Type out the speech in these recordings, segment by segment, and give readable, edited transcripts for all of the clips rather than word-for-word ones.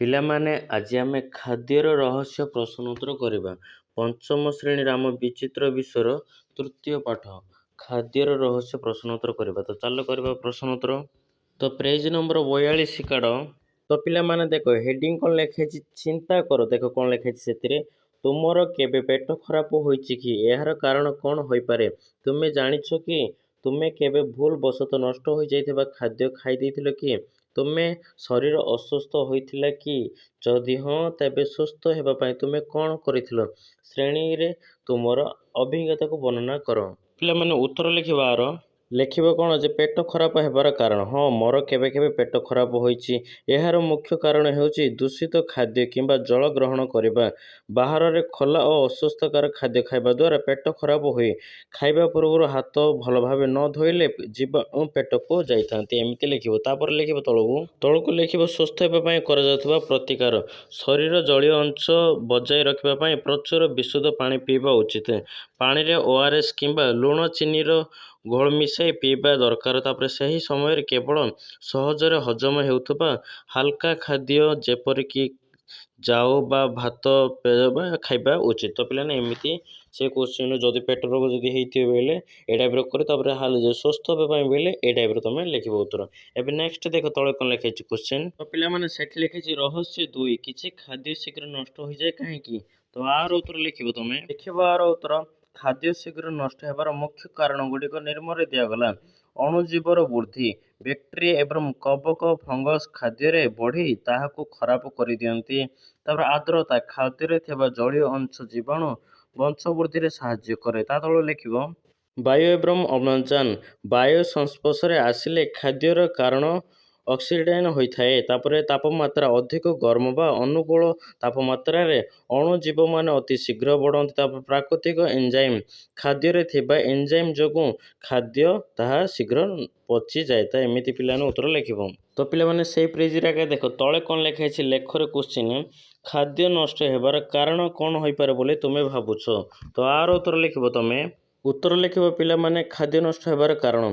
ପିଲାମାନେ ଆଜି ଆମେ ଖାଦ୍ୟର ରହସ୍ୟ ପ୍ରଶ୍ନ ଉତ୍ତର କରିବା। ପଞ୍ଚମ ଶ୍ରେଣୀର ଆମ ବିଚିତ୍ର ବିଷୟର ତୃତୀୟ ପାଠ ଖାଦ୍ୟର ରହସ୍ୟ ପ୍ରଶ୍ନ ଉତ୍ତର କରିବା। ତ ଚାଲ କରିବା ପ୍ରଶ୍ନ ଉତ୍ତର। ତ ପେଜ ନମ୍ବର 42 କାଢ଼। ତ ପିଲାମାନେ ଦେଖ ହେଡ଼ିଂ କ'ଣ ଲେଖାଇଛି, ଚିନ୍ତା କର। ଦେଖ କ'ଣ ଲେଖାଇଛି ସେଥିରେ, ତୁମର କେବେ ପେଟ ଖରାପ ହୋଇଛି କି? ଏହାର କାରଣ କ'ଣ ହୋଇପାରେ? ତୁମେ ଜାଣିଛ କି ତୁମେ କେବେ ଭୁଲ ବଶତଃ ନଷ୍ଟ ହୋଇଯାଇଥିବା ଖାଦ୍ୟ ଖାଇ ଦେଇଥିଲ କି? ତୁମେ ଶରୀର ଅସୁସ୍ଥ ହୋଇଥିଲା କି? ଯଦି ହଁ, ତେବେ ସୁସ୍ଥ ହେବା ପାଇଁ ତୁମେ କ'ଣ କରିଥିଲ? ଶ୍ରେଣୀରେ ତୁମର ଅଭିଜ୍ଞତାକୁ ବର୍ଣ୍ଣନା କର। ପିଲାମାନେ ଉତ୍ତର ଲେଖିବାର ଲେଖିବ କ'ଣ ଯେ ପେଟ ଖରାପ ହେବାର କାରଣ। ହଁ, ମୋର କେବେ କେବେ ପେଟ ଖରାପ ହୋଇଛି। ଏହାର ମୁଖ୍ୟ କାରଣ ହେଉଛି ଦୂଷିତ ଖାଦ୍ୟ କିମ୍ବା ଜଳ ଗ୍ରହଣ କରିବା। ବାହାରରେ ଖୋଲା ଓ ଅସ୍ୱାସ୍ଥ୍ୟକର ଖାଦ୍ୟ ଖାଇବା ଦ୍ୱାରା ପେଟ ଖରାପ ହୁଏ। ଖାଇବା ପୂର୍ବରୁ ହାତ ଭଲ ଭାବେ ନ ଧୋଇଲେ ଜୀବାଣୁ ପେଟକୁ ଯାଇଥାନ୍ତି। ଏମିତି ଲେଖିବ। ତାପରେ ଲେଖିବ ତଳକୁ ଲେଖିବ ସୁସ୍ଥ ହେବା ପାଇଁ କରାଯାଉଥିବା ପ୍ରତିକାର। ଶରୀର ଜଳୀୟ ଅଂଶ ବଜାୟ ରଖିବା ପାଇଁ ପ୍ରଚୁର ବିଶୁଦ୍ଧ ପାଣି ପିଇବା ଉଚିତ। ପାଣିରେ ORS କିମ୍ବା ଲୁଣ ଚିନିର ଘୋଳ ମିଶାଇ ପିଇବା ଦରକାର। ତାପରେ ସେହି ସମୟରେ କେବଳ ସହଜରେ ହଜମ ହେଉଥିବା ହାଲକା ଖାଦ୍ୟ ଯେପରିକି ଜାଉ ବା ଭାତ ଖାଇବା ଉଚିତ। ତ ପିଲାମାନେ ଏମିତି ସେ କୋଶ୍ଚିନ୍ ଯଦି ପେଟ ରୋଗ ଯଦି ହେଇଥିବ ବୋଇଲେ ଏ ଟାଇପ୍ର କରି, ତାପରେ ସୁସ୍ଥ ହେବା ପାଇଁ ବୋଇଲେ ଏ ଟାଇପ୍ର ତୁମେ ଲେଖିବ ଉତ୍ତର। ଏବେ ନେକ୍ସଟ ଦେଖ ତଳେ କ'ଣ ଲେଖିଛି କୋଶ୍ଚିନ୍। ତ ପିଲାମାନେ ସେଠି ଲେଖିଛି ରହସ୍ୟ 2, କିଛି ଖାଦ୍ୟ ଶୀଘ୍ର ନଷ୍ଟ ହୋଇଯାଏ କାହିଁକି? ତ ଆର ଉତ୍ତର ଲେଖିବ ତୁମେ। ଲେଖିବ ଆର ଉତ୍ତର, ଖାଦ୍ୟ ଶୀଘ୍ର ନଷ୍ଟ ହେବାର ମୁଖ୍ୟ କାରଣ ଗୁଡ଼ିକ ନିମ୍ନରେ ଦିଆଗଲା। ଅଣୁଜୀବର ବୃଦ୍ଧି, ବ୍ୟାକ୍ଟେରିଆ ଏବଂ କବକ ଫଙ୍ଗସ ଖାଦ୍ୟରେ ବଢ଼ି ତାହାକୁ ଖରାପ କରିଦିଅନ୍ତି। ତାପରେ ଆର୍ଦ୍ରତା, ଖାଦ୍ୟରେ ଥିବା ଜଳୀୟ ଅଂଶ ଜୀବାଣୁ ବଂଶବୃଦ୍ଧିରେ ସାହାଯ୍ୟ କରେ। ତା ତଳେ ଲେଖିବ ବାୟୁ ଏବଂ ଅମ୍ଳଜାନ, ବାୟୁ ସଂସ୍ପର୍ଶରେ ଆସିଲେ ଖାଦ୍ୟର କାରଣ ଅକ୍ସିଡାଇଜ୍ ହୋଇଥାଏ। ତାପରେ ତାପମାତ୍ରା, ଅଧିକ ଗରମ ବା ଅନୁକୂଳ ତାପମାତ୍ରାରେ ଅଣୁଜୀବମାନେ ଅତି ଶୀଘ୍ର ବଢ଼ନ୍ତି। ତାପରେ ପ୍ରାକୃତିକ ଏନଜାଇମ୍, ଖାଦ୍ୟରେ ଥିବା ଏନଜାଇମ୍ ଯୋଗୁଁ ଖାଦ୍ୟ ତାହା ଶୀଘ୍ର ପଚିଯାଏ। ତ ଏମିତି ପିଲାମାନେ ଉତ୍ତର ଲେଖିବ। ତ ପିଲାମାନେ ସେଇ ପେଜରେ ଦେଖ ତଳେ କ'ଣ ଲେଖାଇଛି, ଲେଖରେ କୋଶ୍ଚିନ୍, ଖାଦ୍ୟ ନଷ୍ଟ ହେବାର କାରଣ କ'ଣ ହୋଇପାରେ ବୋଲି ତୁମେ ଭାବୁଛ? ତ ଆର ଉତ୍ତର ଲେଖିବ ତୁମେ। ଉତ୍ତର ଲେଖିବ ପିଲାମାନେ, ଖାଦ୍ୟ ନଷ୍ଟ ହେବାର କାରଣ,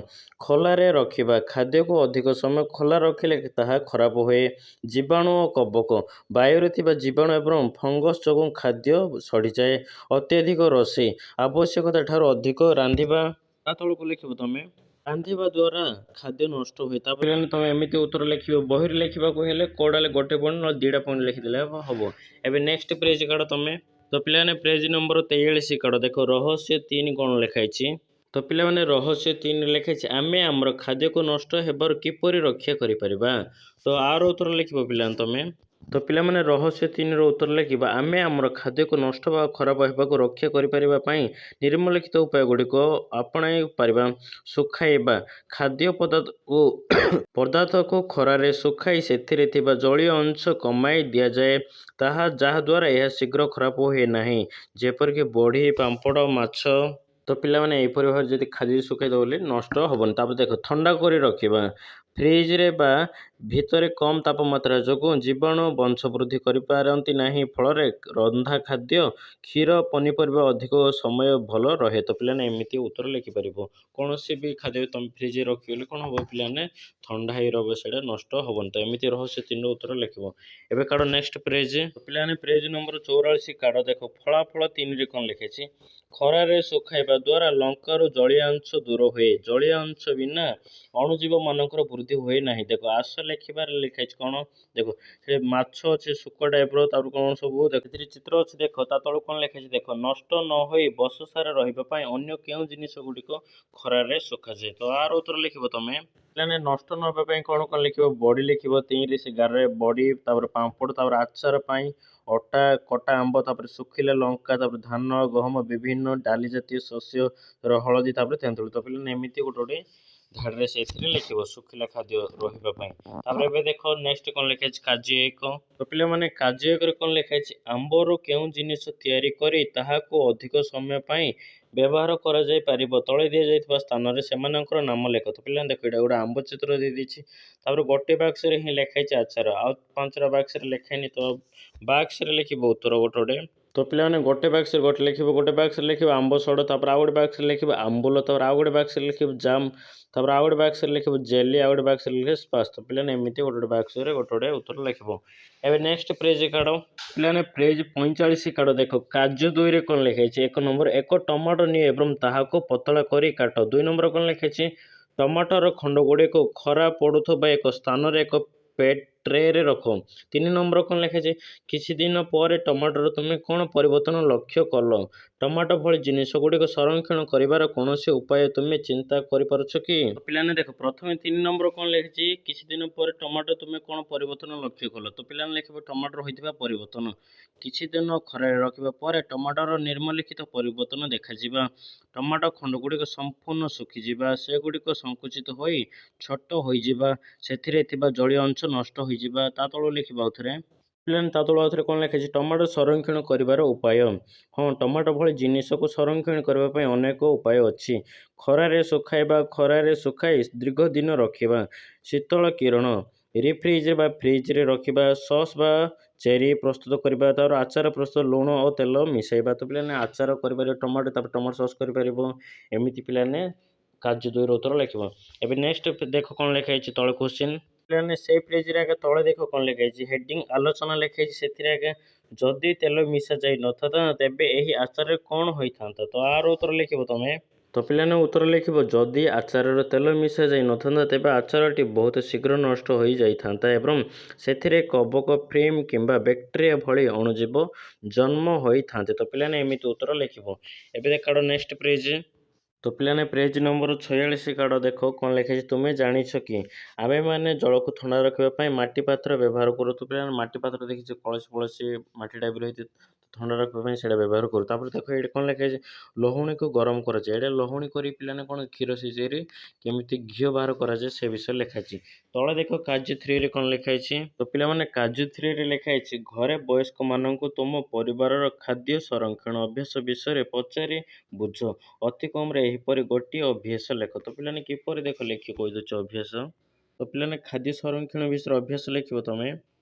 ଖୋଲାରେ ରଖିବା, ଖାଦ୍ୟକୁ ଅଧିକ ସମୟ ଖୋଲା ରଖିଲେ ତାହା ଖରାପ ହୁଏ। ଜୀବାଣୁ ଓ କବକ, ବାୟୁରେ ଥିବା ଜୀବାଣୁ ଏବଂ ଫଙ୍ଗସ ଯୋଗୁଁ ଖାଦ୍ୟ ସଢ଼ିଯାଏ। ଅତ୍ୟଧିକ ରୋଷେଇ, ଆବଶ୍ୟକତା ଠାରୁ ଅଧିକ ରାନ୍ଧିବା। ତା ତଳକୁ ଲେଖିବ ତୁମେ, ରାନ୍ଧିବା ଦ୍ୱାରା ଖାଦ୍ୟ ନଷ୍ଟ ହୁଏ। ତାପରେ ତୁମେ ଏମିତି ଉତ୍ତର ଲେଖିବ। ବହିରେ ଲେଖିବାକୁ ହେଲେ କୋଡ଼ାଲେ ଗୋଟେ ପଏଣ୍ଟ ନହେଲେ 2ଟା ପଏଣ୍ଟ ଲେଖିଦେଲେ ହେବ। ଏବେ ନେକ୍ସଟ ପେଜ କାଢ଼ ତୁମେ। ତ ପିଲାମାନେ ପେଜ ନମ୍ବର 43 କାଢ଼। ଦେଖ ରହସ୍ୟ 3 କ'ଣ ଲେଖାଇଛି। ତ ପିଲାମାନେ ରହସ୍ୟ 3 ଲେଖାଇଛି, ଆମେ ଆମର ଖାଦ୍ୟକୁ ନଷ୍ଟ ହେବାରୁ କିପରି ରକ୍ଷା କରିପାରିବା? ତ ଆର ଉତ୍ତର ଲେଖିବ ପିଲାମାନେ ତୁମେ। ତ ପିଲାମାନେ ରହସ୍ୟ 3ର ଉତ୍ତର ଲେଖିବା, ଆମେ ଆମର ଖାଦ୍ୟକୁ ନଷ୍ଟ ବା ଖରାପ ହେବାକୁ ରକ୍ଷା କରିପାରିବା ପାଇଁ ନିମ୍ନଲିଖିତ ଉପାୟ ଗୁଡ଼ିକ ଆପଣାଇ ପାରିବା। ଶୁଖାଇବା, ଖାଦ୍ୟ ପଦାର୍ଥକୁ ଖରାରେ ଶୁଖାଇ ସେଥିରେ ଥିବା ଜଳୀୟ ଅଂଶ କମାଇ ଦିଆଯାଏ, ଯାହାଦ୍ୱାରା ଏହା ଶୀଘ୍ର ଖରାପ ହୁଏ ନାହିଁ, ଯେପରିକି ବଢ଼ି, ପାମ୍ପଡ଼, ମାଛ। ତ ପିଲାମାନେ ଏହିପରି ଭାବରେ ଯଦି ଖାଦ୍ୟ ଶୁଖାଇ ଦେବ ବୋଲି ନଷ୍ଟ ହେବନି। ତାପରେ ଦେଖ ଥଣ୍ଡା କରି ରଖିବା, ଫ୍ରିଜରେ ବା ଭିତରେ କମ୍ ତାପମାତ୍ରା ଯୋଗୁଁ ଜୀବାଣୁ ବଂଶବୃଦ୍ଧି କରିପାରନ୍ତି ନାହିଁ, ଫଳରେ ରନ୍ଧା ଖାଦ୍ୟ, କ୍ଷୀର, ପନିପରିବା ଅଧିକ ସମୟ ଭଲ ରହେ। ତ ପିଲାମାନେ ଏମିତି ଉତ୍ତର ଲେଖିପାରିବ। କୌଣସି ବି ଖାଦ୍ୟ ତୁମେ ଫ୍ରିଜରେ ରଖିଗଲେ କ'ଣ ହେବ ପିଲାମାନେ, ଥଣ୍ଡା ହେଇ ରହିବ, ସେଇଟା ନଷ୍ଟ ହେବନି। ତ ଏମିତି ରହସ୍ୟ 3ର ଉତ୍ତର ଲେଖିବ। ଏବେ କାଢ଼ ନେକ୍ସଟ ପେଜ। ପିଲାମାନେ ପେଜ ନମ୍ବର 44 କାଢ଼। ଦେଖ ଫଳାଫଳ 3ରେ କ'ଣ ଲେଖିଛି, ଖରାରେ ଶୁଖାଇବା ଦ୍ୱାରା ଲଙ୍କାରୁ ଜଳୀୟ ଅଂଶ ଦୂର ହୁଏ। ଜଳୀୟ ଅଂଶ ବିନା ଅଣୁଜୀବ ମାନଙ୍କର ବୃଦ୍ଧି ହୁଏ ନାହିଁ। ଦେଖ ଆସ ଲେଖିବାରେ ଲେଖାଇଛି କ'ଣ, ଦେଖ ସେ ମାଛ ଅଛି ଶୁଖୁଆ ଟାଇପ୍ର, ତାପରେ କ'ଣ ସବୁ ଦେଖ ଚିତ୍ର ଅଛି। ଦେଖ ତା ତଳକୁ କ'ଣ ଲେଖାଇଛି, ଦେଖ ନଷ୍ଟ ନ ହୋଇ ବର୍ଷ ସାରା ରହିବା ପାଇଁ ଅନ୍ୟ କେଉଁ ଜିନିଷ ଗୁଡ଼ିକ ଖରାରେ ଶୁଖାଯାଏ? ତ ଆର ଉତ୍ତର ଲେଖିବ ତୁମେ। ପିଲାମାନେ ନଷ୍ଟ ନ ହେବା ପାଇଁ କ'ଣ ଲେଖିବ, ବଡ଼ି ଲେଖିବ 3-11ରେ ବଡ଼ି, ତାପରେ ପାମ୍ପଡ଼, ତାପରେ ଆଚାର ପାଇଁ ଅଟା, କଟା ଆମ୍ବ, ତାପରେ ଶୁଖିଲା ଲଙ୍କା, ତାପରେ ଧାନ, ଗହମ, ବିଭିନ୍ନ ଡାଲି ଜାତୀୟ ଶସ୍ୟର ହଳଦୀ, ତାପରେ ତେନ୍ତୁଳି। ତ ପିଲାମାନେ ଏମିତି ଗୋଟେ ଧାଡ଼ିରେ ସେଇଥିରେ ଲେଖିବ ଶୁଖିଲା ଖାଦ୍ୟ ରହିବା ପାଇଁ। ତାପରେ ଏବେ ଦେଖ ନେକ୍ସଟ କ'ଣ ଲେଖାଇଛି, କାର୍ଯ୍ୟ 1। ତ ପିଲାମାନେ କାର୍ଯ୍ୟ 1ରେ କ'ଣ ଲେଖାଇଛି, ଆମ୍ବରୁ କେଉଁ ଜିନିଷ ତିଆରି କରି ତାହାକୁ ଅଧିକ ସମୟ ପାଇଁ ବ୍ୟବହାର କରାଯାଇ ପାରିବ? ତଳେ ଦିଆଯାଇଥିବା ସ୍ଥାନରେ ସେମାନଙ୍କର ନାମ ଲେଖ। ତ ପିଲାମାନେ ଦେଖ ଏଇଟା ଗୋଟେ ଆମ୍ବ ଚିତ୍ର ଦେଇଦେଇଛି, ତାପରେ ଗୋଟେ ବାକ୍ସରେ ହିଁ ଲେଖାଇଛି ଆଚାର, ଆଉ 5ଟା ବାକ୍ସରେ ଲେଖାଇନି। ତ ବାକ୍ସରେ ଲେଖିବ ଉତ୍ତର ଗୋଟେ। तो पिलाने गोटे बाक्सरे गोटे लिखिबो, गोटे बाक्सरे लिखिबो आंब सड़, तापर आउ गोटे बाक्सरे लिखिबो आंबुल, तापर आउ गोटे बाक्सरे लिखिबो जाम, तापर आउ गोटे बाक्सरे लिखिबो जेली, आउ गोटे बाक्सरे लिखिबो स्पास। तो पिलाने एमिति गोटे गोटे बाक्सरे गोटे गोटे उत्तर लिखिबो। एबे नेक्स्ट पेज काढ। पिलाने पेज 45 काढ। देखो कार्य 2 रे कोन लिखाइछि। 1 नंबर एक टमाटो नियो एवं ताहाको पतला करी काट। 2 नंबर कोन लिखाइछि टमाटर खंड गुड़े को खरा पड़ुथबा एक स्थान रे एक ट्रे रे रखो। 3 नंबर कोन लिखाइछि किछि दिन पर टमाटर तुमे कोन परिवर्तन लक्ष्य कल। टमाटो भली जिनिस गुड़िक संरक्षण करिवार कौनसी उपाय तुमे चिंता करिपारुछ कि। पिलाने देखो प्रथमे 3 नंबर कोन लिखिछि किछि दिन पर टमाटो तुमे कोन परिवर्तन लक्ष्य कल। तो पिलाने लिखिबो टमाटर होइतिबा परिवर्तन। किछि दिन खरा रखिबा पर टमाटर निर्मलिखित परिवर्तन देखाजिबा। टमाटो खंड गुड़िक संपूर्ण सुखिजिबा, से गुड़िक संकुचित होई छोट होइजिबा, सेथिरे थिबा जलीय अंश नष्ट होइजिबा। ता तळो लिखिबा आउथरे। पिलाने ता तळो आउथरे कोन लिखाइछि टमाटो संरक्षण करिवार उपाय। हाँ टमाटो भली जिनिस को संरक्षण करबा पई अनेक उपाय अछि। खरारे सुखाइबा, खरारे सुखाई दीर्घ दिन रखिबा, शीतल किरण रिफ्रिज बा फ्रिज रे रखिबा, सॉस बा चेरी प्रस्तुत करिबा, तार आचार प्रस्तुत लूण और तेल मिसाइबा। तो पिलाने आचार करिबार टमाटो तापर टमाटो सॉस करिपारिबो। एमिति पिलाने कार्य 2 रो उत्तर लिखिबो। एबे नेक्स्ट देखो कोन लिखाइछि तळे क्वेश्चन। पिलाने से पेज रे आगे तळे देखो कोन लिखाइछि हेडिंग आलोचना लिखाइछि। सेथिरे आगे जदि तेल मिसा जाई नथता तेबे एही आचार कोन होइथांता। तो आर उत्तर लिखिबो तमे। तो पिलाने उत्तर लिखिबो जदि आचार तेल मिसा जाई नथांता तेबे आचारटी बहुत शीघ्र नष्ट होई जाइथांता एवं सेथिरे कवक फ्रेम किंबा बैक्टेरिया भली अणुजीव जन्म होइथांते। तो पिलाने एमिति उत्तर लिखिबो। एबे देखाडो नेक्स्ट पेज। तो पिलाने पेज नंबर 46 काढ। देखो कोन लिखाइछि तुमे जानिछ कि आमे माने जल को ठंडा रखिबा पई माटी पात्र व्यवहार करू। तो पिलाने माटी पात्र देखिछ कळसी फळसी माटी टाइप रहित ठंडा रखिबा पई सेडा व्यवहार करू। तापर देखो एडी कोन लिखाइछि लहुणी को गरम कराଯାए। एडा लहुणी करी पिलाने कोन क्षीर सिजेरी केमिति घिओ बाहर कराଯାए से विषय लिखाइछि। तळे देखो कार्य 3 रे कोन लिखाइछि। तो पिला माने कार्य 3 रे लिखाइछि घरे वयस्क माननकु तुम परिवारर खाद्य संरक्षण अभ्यास विषय पचारि बुझ। अति कम रे एहिपरि गोटे अभ्यास लेख। तो पिलाने किपरि देखो लिखि कहि दउछ अभ्यास। तो पिलाने खाद्य संरक्षण विषय अभ्यास लिखिबो तमे।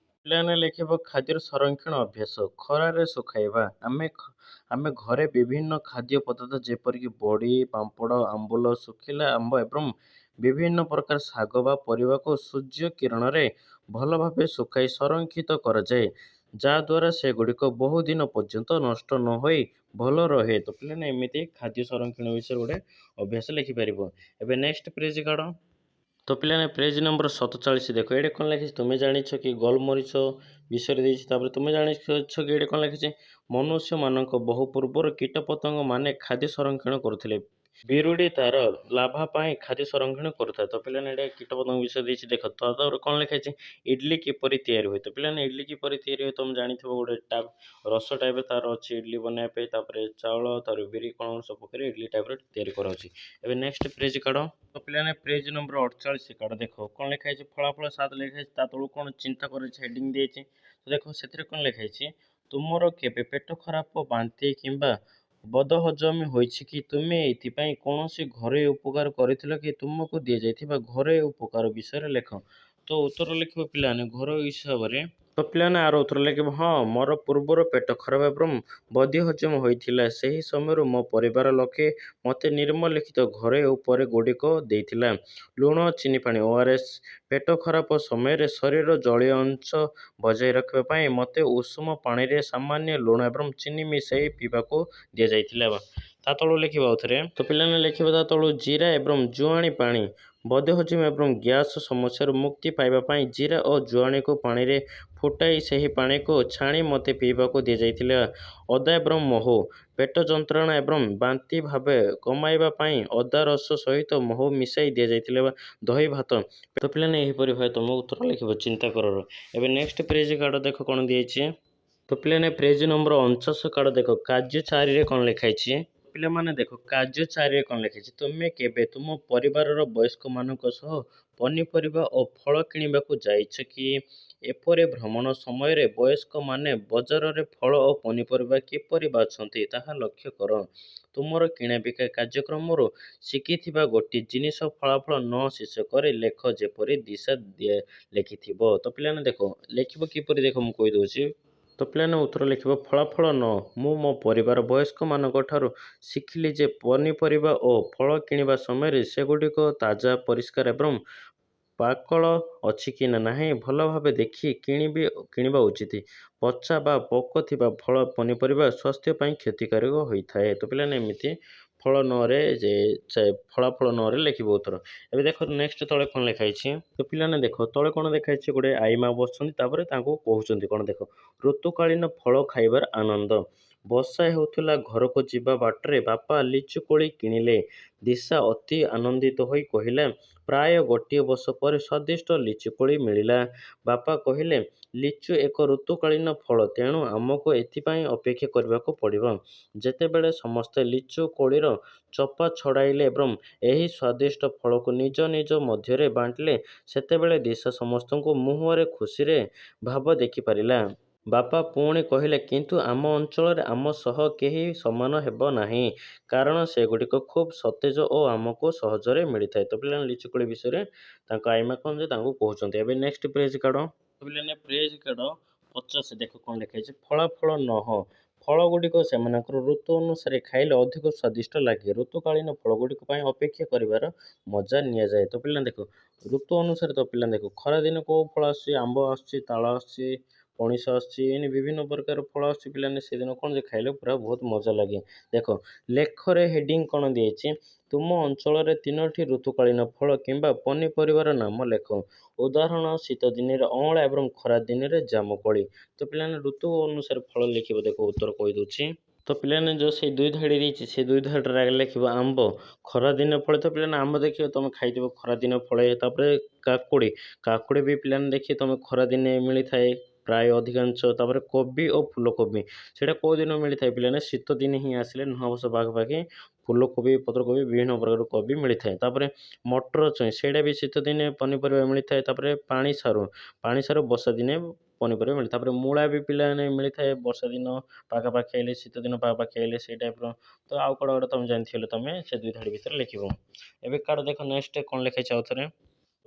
पिलाने लिखिबो खाद्य संरक्षण अभ्यास खरारे सुखाइबा। आमे घरे विभिन्न खाद्य पदार्थ जेपरि कि बड़ी पांपड़ आंबुल सुखिला आंब एवं विभिन्न प्रकार शाग बा परिबा को सूर्य किरण रे भल भाबे सुखाई संरक्षित कराଯାए, ଯାହାଦ୍ୱାରା ସେଗୁଡ଼ିକ ବହୁ ଦିନ ପର୍ଯ୍ୟନ୍ତ ନଷ୍ଟ ନ ହୋଇ ଭଲ ରହେ। ତ ପିଲାମାନେ ଏମିତି ଖାଦ୍ୟ ସଂରକ୍ଷଣ ବିଷୟରେ ଗୋଟେ ଅଭ୍ୟାସ ଲେଖିପାରିବ। ଏବେ ନେକ୍ସଟ ପେଜ କାଢ଼। ତ ପିଲାମାନେ ପେଜ ନମ୍ବର 47 ଦେଖ। ଏଇଠି କ'ଣ ଲେଖିଛି ତୁମେ ଜାଣିଛ କି ଗୋଲମରିଚ ବିଷୟରେ ଦେଇଛି। ତାପରେ ତୁମେ ଜାଣିଛ କି ଏଇଠି କ'ଣ ଲେଖିଛି ମନୁଷ୍ୟମାନଙ୍କ ବହୁ ପୂର୍ବରୁ କୀଟପତଙ୍ଗ ମାନେ ଖାଦ୍ୟ ସଂରକ୍ଷଣ କରୁଥିଲେ। ବିରୁଡ଼ି ତାର ଲାଭା ପାଇଁ ଖାଦ୍ୟ ସଂରକ୍ଷଣ କରୁଥାଏ। ତ ପିଲାମାନେ ଏଇଟା କୀଟପତଙ୍ଗ ବିଷୟ ଦେଇଛି ଦେଖ। ତ ତାପରେ କ'ଣ ଲେଖାଯାଇଛି ଇଡଲି କିପରି ତିଆରି ହୁଏ। ତ ପିଲାମାନେ ଇଡଲି କିପରି ତିଆରି ହୁଏ ତମେ ଜାଣିଥିବ ଗୋଟେ ରସ ଟାଇପ୍ର ତାର ଅଛି ଇଡଲି ବନେଇବା ପାଇଁ। ତାପରେ ଚାଉଳ ତାର ବିରି କ'ଣ ସବୁ ପକେଇ ଇଡଲି ଟାଇପ୍ର ତିଆରି କରାଉଛି। ଏବେ ନେକ୍ସଟ ପେଜ କାଢ଼। ତ ପିଲାମାନେ ପେଜ ନମ୍ବର 48 କାଢ଼। ଦେଖ କ'ଣ ଲେଖାଯାଇଛି ଫଳାଫଳ 7 ଲେଖାଯାଇଛି। ତା ତଳକୁ କ'ଣ ଚିନ୍ତା କରାଯାଇଛି ହେଡ଼ିଂ ଦିଆଯାଇଛି। ତ ଦେଖ ସେଥିରେ କ'ଣ ଲେଖାଯାଇଛି ତୁମର କେବେ ପେଟ ଖରାପ ବାନ୍ତି କିମ୍ବା ବଦହଜମି ହୋଇଛି କି ତୁମେ ଏଥିପାଇଁ କୌଣସି ଘରୋଇ ଉପକାର କରିଥିଲ କି ତୁମକୁ ଦିଆଯାଇଥିବା ଘରୋଇ ଉପକାର ବିଷୟରେ ଲେଖ। ତ ଉତ୍ତର ଲେଖିବ ପିଲାମାନେ ଘରୋଇ ହିସାବରେ। ତ ପିଲାମାନେ ଆର ଉତ୍ତର ଲେଖିବ ହଁ ମୋର ପୂର୍ବରୁ ପେଟ ଖରାପ ଏବଂ ବଦ୍ହଜମ ହୋଇଥିଲା। ସେହି ସମୟରୁ ମୋ ପରିବାର ଲୋକେ ମୋତେ ନିମ୍ନଲିଖିତ ଘରୋଇ ଉପାୟ ଗୁଡ଼ିକ ଦେଇଥିଲା। ଲୁଣ ଚିନି ପାଣି ORS। ପେଟ ଖରାପ ସମୟରେ ଶରୀରର ଜଳୀୟ ଅଂଶ ବଜାୟ ରଖିବା ପାଇଁ ମୋତେ ଉଷୁମ ପାଣିରେ ସାମାନ୍ୟ ଲୁଣ ଏବଂ ଚିନି ମିଶାଇ ପିଇବାକୁ ଦିଆଯାଇଥିଲା। ତା ତଳୁ ଲେଖିବା ଆଉଥରେ। ତ ପିଲାମାନେ ଲେଖିବା ତା ତଳୁ ଜିରା ଏବଂ ଜୁଆଣି ପାଣି। ବଦ୍ହଜମି ଏବଂ ଗ୍ୟାସ୍ ସମସ୍ୟାରୁ ମୁକ୍ତି ପାଇବା ପାଇଁ ଜିରା ଓ ଜୁଆଣିକୁ ପାଣିରେ ଫୁଟାଇ ସେହି ପାଣିକୁ ଛାଣି ମୋତେ ପିଇବାକୁ ଦିଆଯାଇଥିଲା। ଅଦା ଏବଂ ମହୁ। ପେଟ ଯନ୍ତ୍ରଣା ଏବଂ ବାନ୍ତି ଭାବେ କମାଇବା ପାଇଁ ଅଦା ରସ ସହିତ ମହୁ ମିଶାଇ ଦିଆଯାଇଥିଲା। ଦହି ଭାତ। ତ ପିଲାମାନେ ଏହିପରି ଭାବେ ତୁମ ଉତ୍ତର ଲେଖିବ ଚିନ୍ତା କରର। ଏବେ ନେକ୍ସଟ ପେଜ କାଢ଼। ଦେଖ କ'ଣ ଦିଆଯାଇଛି। ତ ପିଲାମାନେ ପେଜ ନମ୍ବର 49 କାଢ଼। ଦେଖ କାର୍ଯ୍ୟ 4ରେ କ'ଣ ଲେଖାଇଛି। ପିଲାମାନେ ଦେଖ କାର୍ଯ୍ୟ 4ରେ କ'ଣ ଲେଖିଛି ତୁମେ କେବେ ତୁମ ପରିବାରର ବୟସ୍କମାନଙ୍କ ସହ ପନିପରିବା ଓ ଫଳ କିଣିବାକୁ ଯାଇଛ କି? ଏପରି ଭ୍ରମଣ ସମୟରେ ବୟସ୍କମାନେ ବଜାରରେ ଫଳ ଓ ପନିପରିବା କିପରି ବାଛନ୍ତି ତାହା ଲକ୍ଷ୍ୟ କର। ତୁମର କିଣାବିକା କାର୍ଯ୍ୟକ୍ରମରୁ ଶିଖିଥିବା ଗୋଟିଏ ଜିନିଷ ଫଳାଫଳ ନ ଶେଷ କରି ଲେଖ ଯେପରି ଦିଶା ଲେଖିଥିବ। ତ ପିଲାମାନେ ଦେଖ ଲେଖିବ କିପରି ଦେଖ ମୁଁ କହିଦେଉଛି। ତ ପିଲାମାନେ ଉତ୍ତର ଲେଖିବ ଫଳାଫଳ ନ ମୁଁ ମୋ ପରିବାର ବୟସ୍କମାନଙ୍କ ଠାରୁ ଶିଖିଲି ଯେ ପନିପରିବା ଓ ଫଳ କିଣିବା ସମୟରେ ସେଗୁଡ଼ିକ ତାଜା ପରିଷ୍କାର ଏବଂ ପାକଳ ଅଛି କି ନାହିଁ ଭଲ ଭାବେ ଦେଖି କିଣିବା ଉଚିତ। ପଚା ବା ପୋକ ଥିବା ଫଳ ପନିପରିବା ସ୍ୱାସ୍ଥ୍ୟ ପାଇଁ କ୍ଷତିକାରକ ହୋଇଥାଏ। ତ ପିଲାମାନେ ଏମିତି ଫଳ ନରେ ଫଳାଫଳ ନରେ ଲେଖିବ ଉତ୍ତର। ଏବେ ଦେଖ ନେକ୍ସଟ ତଳେ କ'ଣ ଲେଖା ହେଇଛି। ତ ପିଲାମାନେ ଦେଖ ତଳେ କ'ଣ ଲେଖା ହେଇଛି, ଗୋଟେ ଆଈମା ବସିଛନ୍ତି, ତାପରେ ତାଙ୍କୁ କହୁଛନ୍ତି କ'ଣ ଦେଖ। ଋତୁକାଳୀନ ଫଳ ଖାଇବାର ଆନନ୍ଦ। ବର୍ଷା ହେଉଥିଲା, ଘରକୁ ଯିବା ବାଟରେ ବାପା ଲିଚୁ କୋଳି କିଣିଲେ। ଦିଶା ଅତି ଆନନ୍ଦିତ ହୋଇ କହିଲା, ପ୍ରାୟ ଗୋଟିଏ ବର୍ଷ ପରେ ସ୍ୱାଦିଷ୍ଟ ଲିଚୁ କୋଳି ମିଳିଲା। ବାପା କହିଲେ, ଲିଚୁ ଏକ ଋତୁକାଳୀନ ଫଳ, ତେଣୁ ଆମକୁ ଏଥିପାଇଁ ଅପେକ୍ଷା କରିବାକୁ ପଡ଼ିବ। ଯେତେବେଳେ ସମସ୍ତେ ଲିଚୁ କୋଳିର ଚୋପା ଛଡ଼ାଇଲେ ଏବଂ ଏହି ସ୍ୱାଦିଷ୍ଟ ଫଳକୁ ନିଜ ନିଜ ମଧ୍ୟରେ ବାଣ୍ଟିଲେ, ସେତେବେଳେ ଦିଶା ସମସ୍ତଙ୍କୁ ମୁହଁରେ ଖୁସିରେ ଭାବ ଦେଖିପାରିଲା। ବାପା ପୁଣି କହିଲେ, କିନ୍ତୁ ଆମ ଅଞ୍ଚଳରେ ଆମ ସହ କେହି ସମାନ ହେବ ନାହିଁ, କାରଣ ସେଗୁଡ଼ିକ ଖୁବ୍ ସତେଜ ଓ ଆମକୁ ସହଜରେ ମିଳିଥାଏ। ତ ପିଲାମାନେ ଲିଚୁ କୋଳି ବିଷୟରେ ତାଙ୍କ ଆଈମା କ'ଣ ଯେ ତାଙ୍କୁ କହୁଛନ୍ତି। ଏବେ ନେକ୍ସଟ ପେଜ କାଢ଼। ପିଲାମାନେ ପେଜ କାଢ଼ 50। ଦେଖ କ'ଣ ଲେଖା ହେଇଛି। ଫଳାଫଳ ନହ ଫଳ ଗୁଡ଼ିକ ସେମାନଙ୍କର ଋତୁ ଅନୁସାରେ ଖାଇଲେ ଅଧିକ ସ୍ୱାଦିଷ୍ଟ ଲାଗେ। ଋତୁକାଳୀନ ଫଳ ଗୁଡ଼ିକ ପାଇଁ ଅପେକ୍ଷା କରିବାର ମଜା ନିଆଯାଏ। ତ ପିଲାମାନେ ଦେଖ ଋତୁ ଅନୁସାରେ ତ ପିଲାମାନେ ଦେଖ ଖରାଦିନ କେଉଁ ଫଳ ଆସୁଛି, ଆମ୍ବ ଆସୁଛି, ତାଳ ଆସୁଛି, ପଣିସ ଆସୁଛି, ଏମିତି ବିଭିନ୍ନ ପ୍ରକାର ଫଳ ଆସୁଛି। ପିଲାମାନେ ସେଦିନ କ'ଣ ଯେ ଖାଇଲେ ପୁରା ବହୁତ ମଜା ଲାଗେ। ଦେଖ ଲେଖରେ ହେଡ଼ିଂ କ'ଣ ଦିଆଯାଇଛି, ତୁମ ଅଞ୍ଚଳରେ 3ଟି ଋତୁକାଳୀନ ଫଳ କିମ୍ବା ପନିପରିବାର ନାମ ଲେଖ। ଉଦାହରଣ ଶୀତ ଦିନରେ ଅଁଳା ଏବଂ ଖରା ଦିନରେ ଜାମୁକୋଳି। ତ ପିଲାମାନେ ଋତୁ ଅନୁସାରେ ଫଳ ଲେଖିବ। ଦେଖ ଉତ୍ତର କହିଦେଉଛି। ତ ପିଲାମାନେ ଯେଉଁ ସେଇ ଦୁଇ ଧାଡ଼ି ଦେଇଛି, ସେ ଦୁଇ ଧାଡ଼ିରେ ଆଗେ ଲେଖିବ ଆମ୍ବ। ଖରାଦିନ ଫଳେ ତ ପିଲାମାନେ ଆମ୍ବ ଦେଖିବ ତୁମେ ଖାଇଥିବ ଖରାଦିନ ଫଳେ। ତାପରେ କାକୁଡ଼ି ବି ପିଲାମାନେ ଦେଖିବ ତୁମେ ଖରାଦିନେ ମିଳିଥାଏ ପ୍ରାୟ ଅଧିକାଂଶ। ତାପରେ କୋବି ଓ ଫୁଲକୋବି ସେଇଟା କେଉଁ ଦିନ ମିଳିଥାଏ ପିଲାମାନେ, ଶୀତ ଦିନ ହିଁ ଆସିଲେ ନୂଆବର୍ଷ ପାଖାପାଖି ଫୁଲକୋବି, ପତ୍ରକୋବି, ବିଭିନ୍ନ ପ୍ରକାର କୋବି ମିଳିଥାଏ। ତାପରେ ମଟର ଛୁଇଁ ସେଇଟା ବି ଶୀତ ଦିନେ ପନିପରିବା ମିଳିଥାଏ। ତାପରେ ପାଣି ସାରୁ ବର୍ଷା ଦିନେ ପନିପରିବା ମିଳିଥାଏ। ତାପରେ ମୂଳା ବି ପିଲାମାନେ ମିଳିଥାଏ ବର୍ଷା ଦିନ ପାଖାପାଖି ଆଇଲେ, ଶୀତ ଦିନ ପାଖାପାଖି ଆଇଲେ ସେଇ ଟାଇପ୍ର। ତ ଆଉ କୁଆଡ଼େ ତୁମେ ଜାଣିଥିଲେ ତୁମେ ସେ ଦୁଇ ଧାଡ଼ି ଭିତରେ ଲେଖିବ। ଏବେ କାଢ଼। ଦେଖ ନେକ୍ସଟ କ'ଣ ଲେଖାଇଛି ଆଉ ଥରେ।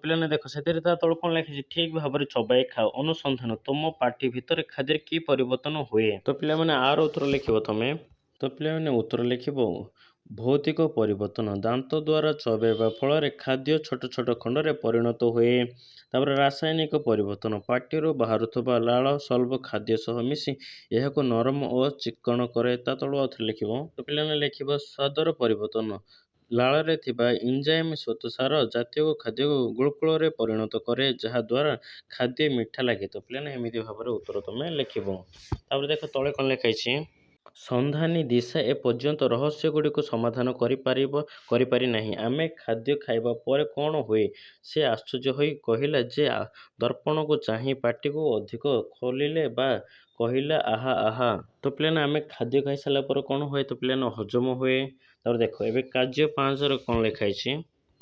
ପିଲାମାନେ ଦେଖ ସେଥିରେ ତା ତଳୁ କ'ଣ ଲେଖିଛି, ଠିକ୍ ଭାବରେ ଚୋବାଇ ଖାଅ। ଅନୁସନ୍ଧାନ ତୁମ ପାଟି ଭିତରେ ଖାଦ୍ୟରେ କି ପରିବର୍ତ୍ତନ ହୁଏ। ତ ପିଲାମାନେ ଆର ଉତ୍ତର ଲେଖିବ ତୁମେ। ତ ପିଲାମାନେ ଉତ୍ତର ଲେଖିବ ଭୌତିକ ପରିବର୍ତ୍ତନ। ଦାନ୍ତ ଦ୍ୱାରା ଚୋବାଇବା ଫଳରେ ଖାଦ୍ୟ ଛୋଟ ଛୋଟ ଖଣ୍ଡରେ ପରିଣତ ହୁଏ। ତାପରେ ରାସାୟନିକ ପରିବର୍ତ୍ତନ, ପାଟିରୁ ବାହାରୁଥିବା ଲାଳ ସ୍ୱଳ୍ପ ଖାଦ୍ୟ ସହ ମିଶି ଏହାକୁ ନରମ ଓ ଚିକ୍କଣ କରେ। ତା ତଳୁ ଆଉ ଥରେ ଲେଖିବ। ତ ପିଲାମାନେ ଲେଖିବ ସ୍ୱାଦର ପରିବର୍ତ୍ତନ। ଲାଳରେ ଥିବା ଏଞ୍ଜାଇମ୍ ଶ୍ୱେତସାର ଜାତୀୟ ଖାଦ୍ୟକୁ ଗୁଳ୍କଳରେ ପରିଣତ କରେ, ଯାହାଦ୍ୱାରା ଖାଦ୍ୟ ମିଠା ଲାଗେ। ତ ପିଲାମାନେ ଏମିତି ଭାବରେ ଉତ୍ତର ତୁମେ ଲେଖିବ। ତାପରେ ଦେଖ ତଳେ କ'ଣ ଲେଖା ହେଇଛି। ସନ୍ଧାନୀ ଦିଶା ଏପର୍ଯ୍ୟନ୍ତ ରହସ୍ୟଗୁଡ଼ିକୁ ସମାଧାନ କରିପାରି ନାହିଁ। ଆମେ ଖାଦ୍ୟ ଖାଇବା ପରେ କ'ଣ ହୁଏ? ସେ ଆଶ୍ଚର୍ଯ୍ୟ ହୋଇ କହିଲା ଯେ ଦର୍ପଣକୁ ଚାହିଁ ପାଟିକୁ ଅଧିକ ଖୋଲିଲେ ବା କହିଲା ଆହା ଆହା। ତ ପିଲାମାନେ ଆମେ ଖାଦ୍ୟ ଖାଇସାରିଲା ପରେ କ'ଣ ହୁଏ? ତ ପିଲାମାନେ ହଜମ ହୁଏ। ତାପରେ ଦେଖ ଏବେ କାର୍ଯ୍ୟ 5ରେ କ'ଣ ଲେଖା ହେଇଛି।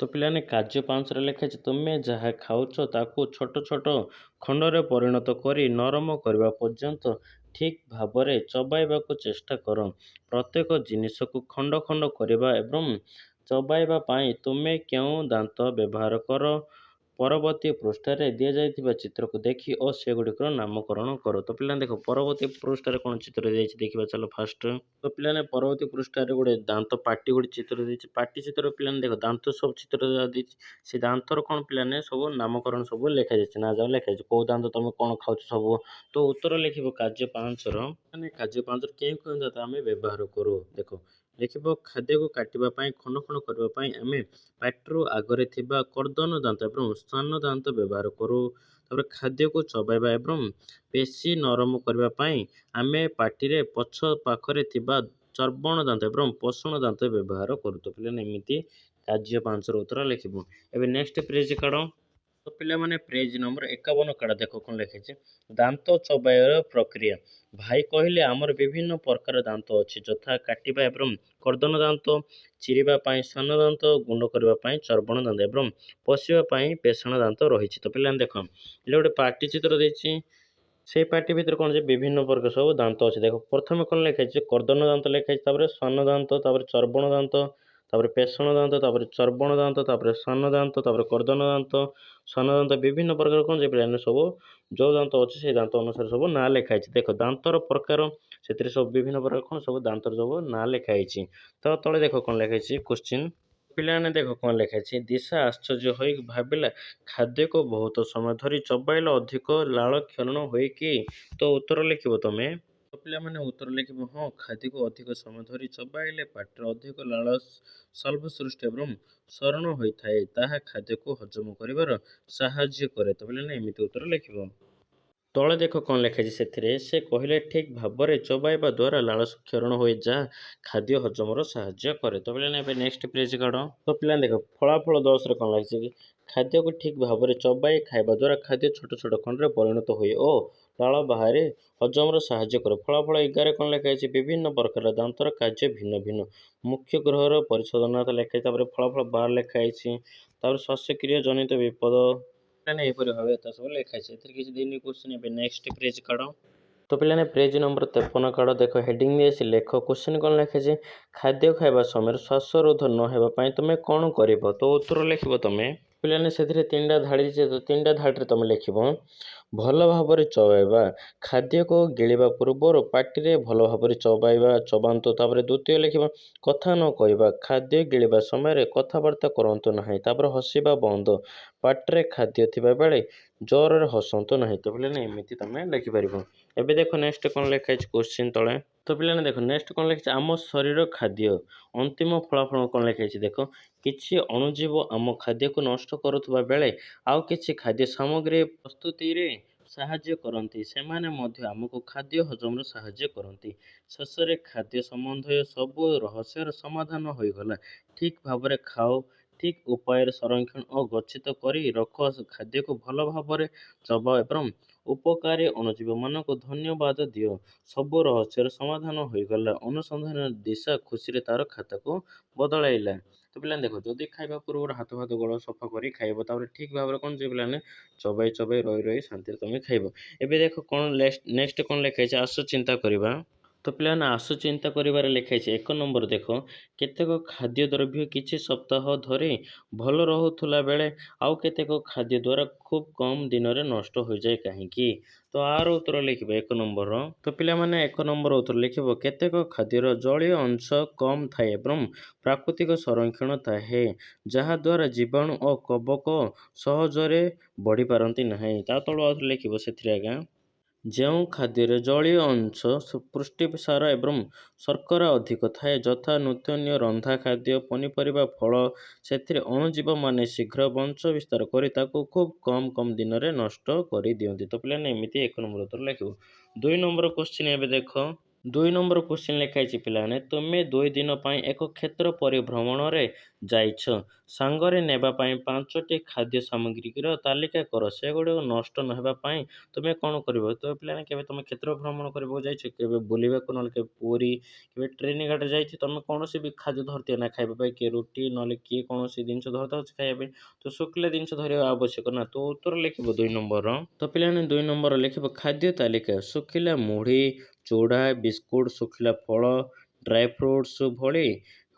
ତ ପିଲାମାନେ କାର୍ଯ୍ୟ 5ରେ ଲେଖା ହେଇଛି, ତୁମେ ଯାହା ଖାଉଛ ତାକୁ ଛୋଟ ଛୋଟ ଖଣ୍ଡରେ ପରିଣତ କରି ନରମ କରିବା ପର୍ଯ୍ୟନ୍ତ ଠିକ୍ ଭାବରେ ଚୋବାଇବାକୁ ଚେଷ୍ଟା କର। ପ୍ରତ୍ୟେକ ଜିନିଷକୁ ଖଣ୍ଡ ଖଣ୍ଡ କରିବା ଏବଂ ଚୋବାଇବା ପାଇଁ ତୁମେ କେଉଁ ଦାନ୍ତ ବ୍ୟବହାର କର। ପରବର୍ତ୍ତୀ ପୃଷ୍ଠାରେ ଦିଆଯାଇଥିବା ଚିତ୍ରକୁ ଦେଖି ଓ ସେଗୁଡ଼ିକର ନାମକରଣ କର। ତ ପିଲାମାନେ ଦେଖ ପରବର୍ତ୍ତୀ ପୃଷ୍ଠାରେ କ'ଣ ଚିତ୍ର ଦିଆଯାଇଛି ଦେଖିବା ଚାଲ ଫାଷ୍ଟ। ତ ପିଲାମାନେ ପରବର୍ତ୍ତୀ ପୃଷ୍ଠାରେ ଗୋଟେ ଦାନ୍ତ ପାଟି ଗୋଟେ ଚିତ୍ର ଦେଇଛି। ପାଟି ଚିତ୍ର ପିଲାମାନେ ଦେଖ ଦାନ୍ତ ସବୁ ଚିତ୍ର ଦେଇଛି। ସେ ଦାନ୍ତର କ'ଣ ପିଲାମାନେ ସବୁ ନାମକରଣ ସବୁ ଲେଖାଯାଇଛି, ନା ଯାଉ ଲେଖାଯାଇଛି କେଉଁ ଦାନ୍ତ ତୁମେ କ'ଣ ଖାଉଛ ସବୁ। ତ ଉତ୍ତର ଲେଖିବ କାର୍ଯ୍ୟ 5ର। ମାନେ କାର୍ଯ୍ୟ 5ର କେଉଁ ଦାନ୍ତ ଆମେ ବ୍ୟବହାର କରୁ। ଦେଖ ଲେଖିବ ଖାଦ୍ୟକୁ କାଟିବା ପାଇଁ ଖଣ୍ଡ ଖଣ୍ଡ କରିବା ପାଇଁ ଆମେ ପାଟିରୁ ଆଗରେ ଥିବା କର୍ଦ୍ଦନ ଦାନ୍ତ ଏବଂ ସ୍ଥାନ ଦାନ୍ତ ବ୍ୟବହାର କରୁ। ତାପରେ ଖାଦ୍ୟକୁ ଚୋବାଇବା ଏବଂ ପେଶୀ ନରମ କରିବା ପାଇଁ ଆମେ ପାଟିରେ ପଛ ପାଖରେ ଥିବା ଚର୍ବଣ ଦାନ୍ତ ଏବଂ ପୋଷଣ ଦାନ୍ତ ବ୍ୟବହାର କରୁ। ତ ପିଲାମାନେ ଏମିତି କାର୍ଯ୍ୟ 5ର ଉତ୍ତର ଲେଖିବ। ଏବେ ନେକ୍ସଟ ପେଜ କାଢ଼। ତ ପିଲାମାନେ ପେଜ ନମ୍ବର 51 କାଢ଼। ଦେଖ କ'ଣ ଲେଖିଛି। ଦାନ୍ତ ଚୋବାଇବାର ପ୍ରକ୍ରିୟା। ଭାଇ କହିଲେ, ଆମର ବିଭିନ୍ନ ପ୍ରକାର ଦାନ୍ତ ଅଛି, ଯଥା କାଟିବା ଏବଂ କର୍ଦ୍ଦନ ଦାନ୍ତ, ଚିରିବା ପାଇଁ ସ୍ଥାନ ଦାନ୍ତ, ଗୁଣ୍ଡ କରିବା ପାଇଁ ଚର୍ବଣ ଦାନ୍ତ ଏବଂ ପୋଷିବା ପାଇଁ ପେଷଣ ଦାନ୍ତ ରହିଛି। ତ ପିଲାମାନେ ଦେଖ ଏଠି ଗୋଟେ ପାଟି ଚିତ୍ର ଦେଇଛି। ସେଇ ପାଟି ଭିତରେ କ'ଣ ଯେ ବିଭିନ୍ନ ପ୍ରକାର ସବୁ ଦାନ୍ତ ଅଛି। ଦେଖ ପ୍ରଥମେ କ'ଣ ଲେଖା ହେଇଛି, କର୍ଦ୍ଦନ ଦାନ୍ତ ଲେଖା ହେଇଛି, ତାପରେ ସ୍ଥାନ ଦାନ୍ତ, ତାପରେ ଚର୍ବଣ ଦାନ୍ତ, ତାପରେ ପେଷଣ ଦାନ୍ତ, ତାପରେ ଚର୍ବଣ ଦାନ୍ତ, ତାପରେ ସାନ ଦାନ୍ତ, ତାପରେ କର୍ଦ୍ଦନ ଦାନ୍ତ, ସାନ ଦାନ୍ତ, ବିଭିନ୍ନ ପ୍ରକାର କ'ଣ ଯେ ପିଲାମାନେ ସବୁ ଯେଉଁ ଦାନ୍ତ ଅଛି ସେଇ ଦାନ୍ତ ଅନୁସାରେ ସବୁ ନାଁ ଲେଖା ହେଇଛି। ଦେଖ ଦାନ୍ତର ପ୍ରକାର, ସେଥିରେ ସବୁ ବିଭିନ୍ନ ପ୍ରକାର କ'ଣ ସବୁ ଦାନ୍ତର ସବୁ ନାଁ ଲେଖା ହେଇଛି। ତ ତଳେ ଦେଖ କ'ଣ ଲେଖା ହେଇଛି କୋଶ୍ଚିନ୍। ପିଲାମାନେ ଦେଖ କ'ଣ ଲେଖା ହେଇଛି। ଦିଶା ଆଶ୍ଚର୍ଯ୍ୟ ହୋଇ ଭାବିଲା, ଖାଦ୍ୟକୁ ବହୁତ ସମୟ ଧରି ଚବାଇଲେ ଅଧିକ ଲାଳ କ୍ଷରଣ ହୁଏ କି? ତ ଉତ୍ତର ଲେଖିବ ତମେ। ତ ପିଲାମାନେ ଉତ୍ତର ଲେଖିବ ହଁ, ଖାଦ୍ୟକୁ ଅଧିକ ସମୟ ଧରି ଚବାଇଲେ ପାଟିରେ ଅଧିକ ଲାଳ ସ୍ୱଲ୍ଭ ସୃଷ୍ଟି ଏବଂ ସରଣ ହୋଇଥାଏ। ତାହା ଖାଦ୍ୟକୁ ହଜମ କରିବାର ସାହାଯ୍ୟ କରେ। ତ ପିଲାମାନେ ଏମିତି ଉତ୍ତର ଲେଖିବ। ତଳେ ଦେଖ କ'ଣ ଲେଖାଯାଇଛି ସେଥିରେ। ସେ କହିଲେ ଠିକ୍ ଭାବରେ ଚବାଇବା ଦ୍ୱାରା ଲାଳ କ୍ଷରଣ ହୁଏ, ଯାହା ଖାଦ୍ୟ ହଜମର ସାହାଯ୍ୟ କରେ। ତ ପିଲାମାନେ ଏବେ ନେକ୍ସଟ ପେଜ୍ କାଢ଼। ତ ପିଲାମାନେ ଦେଖ ଫଳାଫଳ 10ରେ କ'ଣ ଲାଗିଛି କି ଖାଦ୍ୟକୁ ଠିକ୍ ଭାବରେ ଚବାଇ ଖାଇବା ଦ୍ୱାରା ଖାଦ୍ୟ ଛୋଟ ଛୋଟ ଖଣ୍ଡରେ ପରିଣତ ହୁଏ ଓ ଲାଳ ବାହାରେ ହଜମର ସାହାଯ୍ୟ କରେ। ଫଳାଫଳ 11ରେ କ'ଣ ଲେଖାଯାଇଛି ବିଭିନ୍ନ ପ୍ରକାର ଦାନ୍ତର କାର୍ଯ୍ୟ ଭିନ୍ନ ଭିନ୍ନ। ମୁଖ୍ୟ ଗ୍ରହର ପରିଚ୍ଛନ୍ନତା ଲେଖାଯାଇଛି। ତାପରେ ଫଳାଫଳ 12 ଲେଖା ହେଇଛି। ତାପରେ ଶ୍ୱାସକ୍ରିୟା ଜନିତ ବିପଦ ମାନେ ଏହିପରି ଭାବେ ଏତା ସବୁ ଲେଖା ହେଇଛି। ଏଥିରେ କିଛି ଦେଇନି କୋଶ୍ଚିନ୍। ଏବେ ନେକ୍ସଟ ପେଜ୍ କାଢ଼। ତ ପିଲାମାନେ ପେଜ୍ ନମ୍ବର 53 କାଢ଼। ଦେଖ ହେଡ଼ିଂ ଦେଇଛି ଲେଖ। କୋଶ୍ଚିନ୍ କ'ଣ ଲେଖାଯାଇଛି। ଖାଦ୍ୟ ଖାଇବା ସମୟରେ ଶ୍ୱାସରୋଧ ନ ହେବା ପାଇଁ ତୁମେ କ'ଣ କରିବ? ତ ଉତ୍ତର ଲେଖିବ ତମେ। ପିଲାମାନେ ସେଥିରେ 3ଟା ଧାଡ଼ି ଦେଇଛି। 3ଟା ଧାଡ଼ିରେ ତୁମେ ଲେଖିବ ଭଲ ଭାବରେ ଚବାଇବା। ଖାଦ୍ୟକୁ ଗିଳିବା ପୂର୍ବରୁ ପାଟିରେ ଭଲ ଭାବରେ ଚବାନ୍ତୁ। ତାପରେ ଦ୍ୱିତୀୟ ଲେଖିବ କଥା ନ କହିବା। ଖାଦ୍ୟ ଗିଳିବା ସମୟରେ କଥାବାର୍ତ୍ତା କରନ୍ତୁ ନାହିଁ। ତାପରେ ହସିବା ବନ୍ଦ। ପାଟିରେ ଖାଦ୍ୟ ଥିବା ବେଳେ ଜୋରରେ ହସନ୍ତୁ ନାହିଁ। ତ ପିଲାମାନେ ଏମିତି ତୁମେ ଲେଖିପାରିବ। ଏବେ ଦେଖ ନେକ୍ସଟ କ'ଣ ଲେଖା ହେଇଛି କୋଶ୍ଚିନ୍ ତଳେ। ତ ପିଲାମାନେ ଦେଖ ନେକ୍ସଟ କ'ଣ ଲେଖିଛି। ଆମ ଶରୀର ଖାଦ୍ୟ। ଅନ୍ତିମ ଫଳାଫଳ କ'ଣ ଲେଖା ହେଇଛି ଦେଖ। କିଛି ଅଣୁଜୀବ ଆମ ଖାଦ୍ୟକୁ ନଷ୍ଟ କରୁଥିବା ବେଳେ ଆଉ କିଛି ଖାଦ୍ୟ ସାମଗ୍ରୀ ପ୍ରସ୍ତୁତିରେ ସାହାଯ୍ୟ କରନ୍ତି। ସେମାନେ ମଧ୍ୟ ଆମକୁ ଖାଦ୍ୟ ହଜମରେ ସାହାଯ୍ୟ କରନ୍ତି। ଶେଷରେ ଖାଦ୍ୟ ସମ୍ବନ୍ଧୀୟ ସବୁ ରହସ୍ୟର ସମାଧାନ ହୋଇଗଲା। ଠିକ୍ ଭାବରେ ଖାଅ, ଠିକ୍ ଉପାୟରେ ସଂରକ୍ଷଣ ଓ ଗଚ୍ଛିତ କରି ରଖ। ଖାଦ୍ୟକୁ ଭଲ ଭାବରେ ଚବାଅ ଏବଂ ଉପକାରୀ ଅଣୁଜୀବମାନଙ୍କୁ ଧନ୍ୟବାଦ ଦିଅ। ସବୁ ରହସ୍ୟର ସମାଧାନ ହୋଇଗଲା। ଅନୁସନ୍ଧାନ ଦିଶା ଖୁସିରେ ତାର ଖାତାକୁ ବଦଳାଇଲା। ତ ପିଲାମାନେ ଦେଖ ଯଦି ଖାଇବା ପୂର୍ବରୁ ହାତ ଗୋଡ଼ ସଫା କରି ଖାଇବ, ତାପରେ ଠିକ୍ ଭାବରେ କ'ଣ ଯେ ପିଲାମାନେ ଚବାଇ ରହି ଶାନ୍ତିରେ ତୁମେ ଖାଇବ। ଏବେ ଦେଖ କ'ଣ ନେକ୍ସଟ କ'ଣ ଲେଖା ହେଇଛି। ଆସ ଚିନ୍ତା କରିବା। ତ ପିଲାମାନେ ଆସ ଚିନ୍ତା କରିବାରେ ଲେଖା ହେଇଛି 1 ନମ୍ବର ଦେଖ କେତେକ ଖାଦ୍ୟ ଦ୍ରବ୍ୟ କିଛି ସପ୍ତାହ ଧରି ଭଲ ରହୁଥିଲା ବେଳେ ଆଉ କେତେକ ଖାଦ୍ୟ ଦ୍ୱାରା ଖୁବ୍ କମ୍ ଦିନରେ ନଷ୍ଟ ହୋଇଯାଏ କାହିଁକି? ତ ଆର ଉତ୍ତର ଲେଖିବ 1 ନମ୍ବର। ତ ପିଲାମାନେ 1 ନମ୍ବର ଉତ୍ତର ଲେଖିବ କେତେକ ଖାଦ୍ୟର ଜଳୀୟ ଅଂଶ କମ୍ ଥାଏ ଏବଂ ପ୍ରାକୃତିକ ସଂରକ୍ଷଣ ଥାଏ, ଯାହାଦ୍ୱାରା ଜୀବାଣୁ ଓ କବକ ସହଜରେ ବଢ଼ିପାରନ୍ତି ନାହିଁ। ତା ତଳୁ ଆଉ ଲେଖିବ ସେଥିରେ ଆଜ୍ଞା ଯେଉଁ ଖାଦ୍ୟରେ ଜଳୀୟ ଅଂଶ ପୁଷ୍ଟିସାର ଏବଂ ଶର୍କରା ଅଧିକ ଥାଏ, ଯଥା ନୂତନୀୟ ରନ୍ଧା ଖାଦ୍ୟ, ପନିପରିବା, ଫଳ, ସେଥିରେ ଅଣୁଜୀବମାନେ ଶୀଘ୍ର ବଂଶ ବିସ୍ତାର କରି ତାକୁ ଖୁବ୍ କମ୍ ଦିନରେ ନଷ୍ଟ କରିଦିଅନ୍ତି। ତ ପିଲାମାନେ ଏମିତି 1 ନମ୍ବର ଉତ୍ତର ଲେଖିବ। 2 ନମ୍ବର କୋଶ୍ଚିନ୍ ଏବେ ଦେଖ। 2 ନମ୍ବର କୋଶ୍ଚିନ୍ ଲେଖା ହେଇଛି ପିଲାମାନେ ତୁମେ 2 ଦିନ ପାଇଁ ଏକ କ୍ଷେତ୍ର ପରିଭ୍ରମଣରେ ଯାଇଛ। ସାଙ୍ଗରେ ନେବା ପାଇଁ 5ଟି ଖାଦ୍ୟ ସାମଗ୍ରୀର ତାଲିକା କର। ସେଗୁଡ଼ିକ ନଷ୍ଟ ନ ହେବା ପାଇଁ ତୁମେ କ'ଣ କରିବ? ତ ପିଲାମାନେ କେବେ ତୁମେ କ୍ଷେତ୍ର ଭ୍ରମଣ କରିବାକୁ ଯାଇଛ, କେବେ ବୁଲିବାକୁ, ନହେଲେ କେବେ ପୁରୀ, କେବେ ଟ୍ରେନ୍ ଗାଡ଼ିରେ ଯାଇଛ, ତୁମେ କୌଣସି ବି ଖାଦ୍ୟ ଧରିଥିବ ନା ଖାଇବା ପାଇଁ, କିଏ ରୁଟି ନହେଲେ କିଏ କୌଣସି ଜିନିଷ ଧରିଥାଉଛି ଖାଇବା ପାଇଁ। ତ ଶୁଖିଲା ଜିନିଷ ଧରିବା ଆବଶ୍ୟକ ନା। ତ ଉତ୍ତର ଲେଖିବ 2 ନମ୍ବର। ତ ପିଲାମାନେ 2 ନମ୍ବର ଲେଖିବ ଖାଦ୍ୟ ତାଲିକା। ଶୁଖିଲା ମୁଢ଼ି, ଚୁଡ଼ା, ବିସ୍କୁଟ, ଶୁଖିଲା ଫଳ, ଡ୍ରାଏ ଫ୍ରୁଟ୍ସ ଭଳି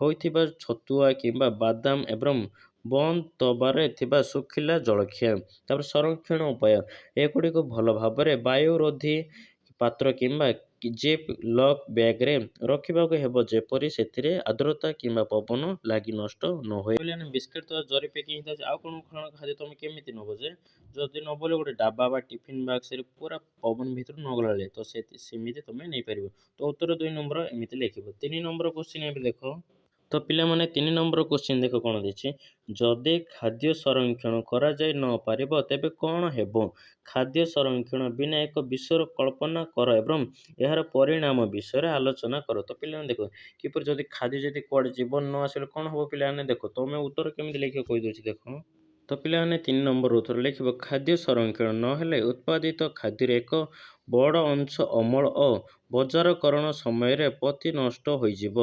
ହୋଇଥିବା ଛତୁଆ କିମ୍ବା ବାଦାମ ଏବଂ ବନ୍ଦ ଡବାରେ ଥିବା ଶୁଖିଲା ଜଳଖିଆ। ତାପରେ ସଂରକ୍ଷଣ ଉପାୟ ଏଗୁଡ଼ିକୁ ଭଲ ଭାବରେ ବାୟୁରୋଧୀ ପାତ୍ର କିମ୍ବା ଜିପ୍ ଲକ୍ ବ୍ୟାଗରେ ରଖିବାକୁ ହେବ, ଯେପରି ସେଥିରେ ଆର୍ଦ୍ରତା କିମ୍ବା ପବନ ଲାଗି ନଷ୍ଟ ନ ହୁଏ। ବିସ୍କୁଟ ତ ଜରି ପ୍ୟାକିଂ ହେଇଥାଉଛି, ଆଉ କ'ଣ ଖାଦ୍ୟ ତୁମେ କେମିତି ନେବ ଯେ? ଯଦି ନେବ ବୋଲେ ଗୋଟେ ଡାବା ବା ଟିଫିନ୍ ବାକ୍ସରେ ପୁରା ପବନ ଭିତରୁ ନ ଗଳାଳେ, ତ ସେମିତି ତୁମେ ନେଇପାରିବ। ତ ଉତ୍ତର 2 ନମ୍ବର ଏମିତି ଲେଖିବ। 3 ନମ୍ବର କୋଶ୍ଚିନ୍ ଏବେ ଦେଖ। ତ ପିଲାମାନେ 3 ନମ୍ବର କୋଶ୍ଚିନ୍ ଦେଖ କ'ଣ ଦେଇଛି। ଯଦି ଖାଦ୍ୟ ସଂରକ୍ଷଣ କରାଯାଇ ନ ପାରିବ ତେବେ କ'ଣ ହେବ? ଖାଦ୍ୟ ସଂରକ୍ଷଣ ବିନା ଏକ ବିଷୟର କଳ୍ପନା କର ଏବଂ ଏହାର ପରିଣାମ ବିଷୟରେ ଆଲୋଚନା କର। ତ ପିଲାମାନେ ଦେଖ କିପରି ଯଦି ଖାଦ୍ୟ ଯଦି କୁଆଡ଼େ ଜୀବନ ନ ଆସିଲେ କ'ଣ ହେବ ପିଲାମାନେ ଦେଖ। ତୁମେ ଉତ୍ତର କେମିତି ଲେଖିବ କହିଦେଉଛି ଦେଖ। ତ ପିଲାମାନେ 3 ନମ୍ବର ଉତ୍ତର ଲେଖିବ ଖାଦ୍ୟ ସଂରକ୍ଷଣ ନହେଲେ ଉତ୍ପାଦିତ ଖାଦ୍ୟରେ ଏକ ବଡ଼ ଅଂଶ ଅମଳ ଓ ବଜାରକରଣ ସମୟରେ ପୋତି ନଷ୍ଟ ହୋଇଯିବ,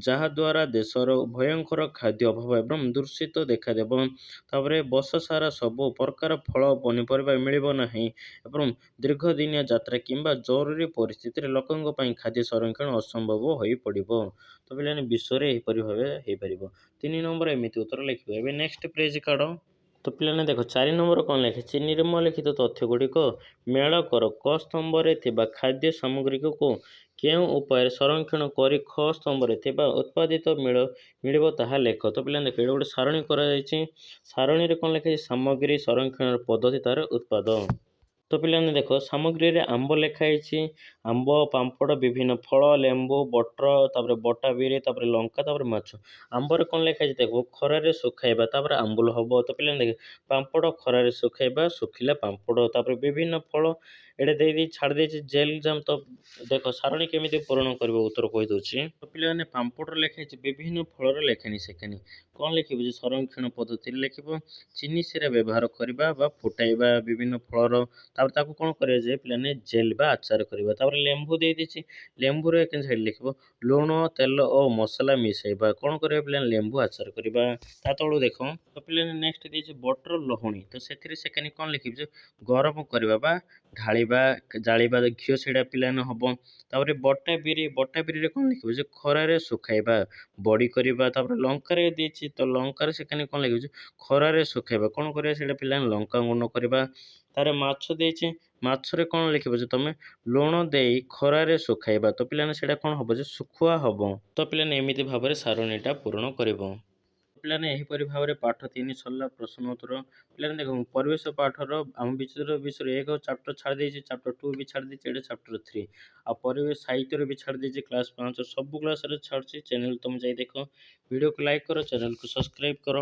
ଯାହାଦ୍ୱାରା ଦେଶର ଭୟଙ୍କର ଖାଦ୍ୟ ଅଭାବ ଏବଂ ଦୂଷିତ ଦେଖାଦେବ। ତାପରେ ବର୍ଷ ସାରା ସବୁ ପ୍ରକାର ଫଳ ପନିପରିବା ମିଳିବ ନାହିଁ ଏବଂ ଦୀର୍ଘଦିନିଆ ଯାତ୍ରା କିମ୍ବା ଜରୁରୀ ପରିସ୍ଥିତିରେ ଲୋକଙ୍କ ପାଇଁ ଖାଦ୍ୟ ସଂରକ୍ଷଣ ଅସମ୍ଭବ ହୋଇପଡ଼ିବ। ତ ପିଲାମାନେ ବିଶ୍ୱରେ ଏହିପରି ଭାବେ ହେଇପାରିବ। 3 ନମ୍ବର ଏମିତି ଉତ୍ତର ଲେଖିବ। ଏବେ ନେକ୍ସଟ ପେଜ କାଢ଼। ତ ପିଲାମାନେ ଦେଖ 4 ନମ୍ବର କ'ଣ ଲେଖିଛି, ନିମ୍ନଲିଖିତ ତଥ୍ୟ ଗୁଡ଼ିକ ମେଳ କର। କ ସ୍ତମ୍ଭରେ ଥିବା ଖାଦ୍ୟ ସାମଗ୍ରୀକୁ କେଉଁ ଉପାୟରେ ସଂରକ୍ଷଣ କରି ଖ ସ୍ତମ୍ଭରେ ଥିବା ଉତ୍ପାଦିତ ମିଳିବ ତାହା ଲେଖ। ତ ପିଲାମାନେ ଦେଖ ଏଇଟା ଗୋଟେ ସାରଣୀ କରାଯାଇଛି। ସାରଣୀରେ କ'ଣ ଲେଖାଯାଇଛି, ସାମଗ୍ରୀ ସଂରକ୍ଷଣର ପଦ୍ଧତି ତାର ଉତ୍ପାଦ। ତ ପିଲାମାନେ ଦେଖ ସାମଗ୍ରୀରେ ଆମ୍ବ ଲେଖା ହେଇଛି, ଆମ୍ବ, ପାମ୍ପଡ଼, ବିଭିନ୍ନ ଫଳ, ଲେମ୍ବୁ, ବଟର, ତାପରେ ବଟା ବିରି, ତାପରେ ଲଙ୍କା, ତାପରେ ମାଛ। ଆମ୍ବରେ କ'ଣ ଲେଖା ହେଇଛି ଦେଖ, ଖରାରେ ଶୁଖାଇବା, ତାପରେ ଆମ୍ବୁଲ ହବ। ତ ପିଲାମାନେ ଦେଖ ପାମ୍ପଡ଼ ଖରାରେ ଶୁଖାଇବା, ଶୁଖିଲା ପାମ୍ପଡ଼। ତାପରେ ବିଭିନ୍ନ ଫଳ ଏଇଟା ଛାଡ଼ି ଦେଇଛି ଜେଲ୍ ଜାମ୍। ତ ଦେଖ ସାରଣୀ କେମିତି ପୂରଣ କରିବ ଉତ୍ତର କହିଦେଉଛି। ତ ପିଲାମାନେ ପାମ୍ପଡ଼ର ଲେଖା ହେଇଛି, ବିଭିନ୍ନ ଫଳର ଲେଖାନି ସେଖାନି କ'ଣ ଲେଖିବ ଯେ ସଂରକ୍ଷଣ ପଦ୍ଧତିରେ ଲେଖିବ ଚିନି ସିରା ବ୍ୟବହାର କରିବା ବା ଫୁଟାଇବା ବିଭିନ୍ନ ଫଳର। ତାପରେ ତାକୁ କ'ଣ କରାଯାଏ ପିଲାମାନେ ଜେଲ୍ ବା ଆଚାର କରିବା। ତାପରେ ଲେମ୍ବୁ ଦେଇଛି, ଲେମ୍ବୁରେ ସାଇଡ଼ ଲେଖିବ ଲୁଣ, ତେଲ ଓ ମସଲା ମିଶାଇବା। କ'ଣ କରିବା ପିଲାମାନେ ଲେମ୍ବୁ ଆଚାର କରିବା। ତା ତଳୁ ଦେଖ ତ ପିଲାମାନେ ନେକ୍ସଟ ଦେଇଛି ବଟର ଲହୁଣୀ। ତ ସେଥିରେ ସେକେଣ୍ଡ କ'ଣ ଲେଖିବ ଯେ ଗରମ କରିବା ବା ଢାଳିବା, ଜାଳିବା ଘିଅ ସେଇଟା ପିଲାମାନେ ହବ। ତାପରେ ବଟା ବିରି, ବଟା ବିରିରେ କ'ଣ ଲେଖିବ ଯେ ଖରାରେ ଶୁଖାଇବା, ବଡ଼ି କରିବା। ତାପରେ ଲଙ୍କାରେ ଦେଇଛି, ତ ଲଙ୍କାରେ ସେକେଣ୍ଡ କ'ଣ ଲେଖିବ ଯେ ଖରାରେ ଶୁଖାଇବା। କ'ଣ କରିବା ସେଇଟା ପିଲାମାନେ ଲଙ୍କା ଗୁଣ୍ଡ କରିବା। ତାପରେ ମାଛ ଦେଇଛି, ମାଛରେ କ'ଣ ଲେଖିବ ଯେ ତମେ ଲୁଣ ଦେଇ ଖରାରେ ଶୁଖାଇବା। ତ ପିଲାମାନେ ସେଇଟା କ'ଣ ହବ ଯେ ଶୁଖୁଆ ହବ। ତ ପିଲାମାନେ ଏମିତି ଭାବରେ ସାରଣୀଟା ପୂରଣ କରିବ। ପିଲାମାନେ ଏହିପରି ଭାବରେ ପାଠ 3 ସରିଲା। ପ୍ରଶ୍ନ ଉତ୍ତର ପିଲାମାନେ ଦେଖନ୍ତୁ ପରିବେଶ ପାଠର ଆମ ବିଚିତ୍ର ବିଷୟରେ 1 ଚାପ୍ଟର ଛାଡ଼ି ଦେଇଛି, ଚାପ୍ଟର 2 ବି ଛାଡ଼ି ଦେଇଛି, ଏଇଟା ଚାପ୍ଟର 3 ଆଉ ପରିବେଶ ସାହିତ୍ୟରେ ବି ଛାଡ଼ି ଦେଇଛି କ୍ଲାସ୍ 5। ସବୁ କ୍ଲାସ୍ରେ ଛାଡ଼ୁଛି, ଚ୍ୟାନେଲ୍ ତୁମେ ଯାଇ ଦେଖ। ଭିଡ଼ିଓକୁ ଲାଇକ୍ କର, ଚ୍ୟାନେଲ୍କୁ ସବସ୍କ୍ରାଇବ୍ କର।